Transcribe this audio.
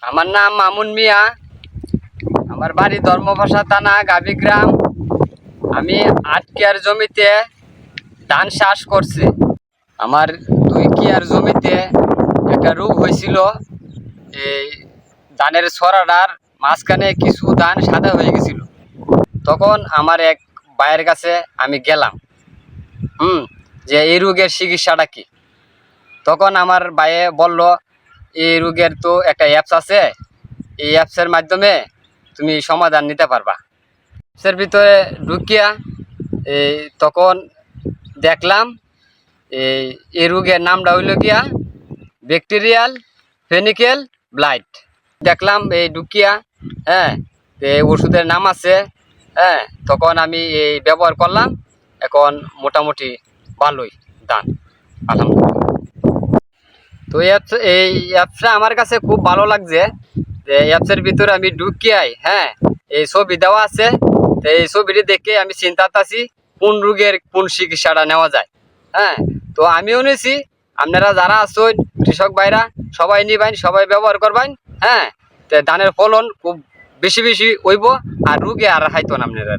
আমার নাম মামুন মিয়া। আমার বাড়ি ধর্মপাশা থানা গাবিগ্রাম। আমি 8 কিয়ার জমিতে ধান চাষ করছি। আমার 2 কিয়ার জমিতে একটা রোগ হয়েছিল। এই ধানের ছড়াটার মাঝখানে কিছু ধান সাদা হয়ে গেছিল। তখন আমার এক ভাইয়ের কাছে আমি গেলাম, যে এই রোগের চিকিৎসাটা কি। তখন আমার ভাইয়ে বলল, এই রোগের তো একটা অ্যাপস আছে, এই অ্যাপসের মাধ্যমে তুমি সমাধান নিতে পারবা। অ্যাপসের ভিতরে ঢুকিয়া তখন দেখলাম এই রোগের নামটা হইল গিয়া ব্যাকটেরিয়াল ফেনিকেল ব্লাইট। দেখলাম এই ঢুকিয়া, এই ওষুধের নাম আছে। তখন আমি এই ব্যবহার করলাম, এখন মোটামুটি ভালোই ধান, আলহামদুলিল্লাহ। তো এই অ্যাপসটা আমার কাছে খুব ভালো লাগছে। এই অ্যাপসের ভিতরে আমি ঢুকিয়াই এই ছবি দেওয়া আছে। তো এই ছবিটি দেখে আমি চিন্তা করতেছি কোন রোগের কোন চিকিৎসাটা নেওয়া যায়। তো আমিও নিয়েছি, আপনারা যারা আছেন কৃষক ভাইরা সবাই নিবেন, সবাই ব্যবহার করবেন। তো ধানের ফলন খুব বেশি বেশি হইব, আর রোগে আর হাইতো না আপনারা।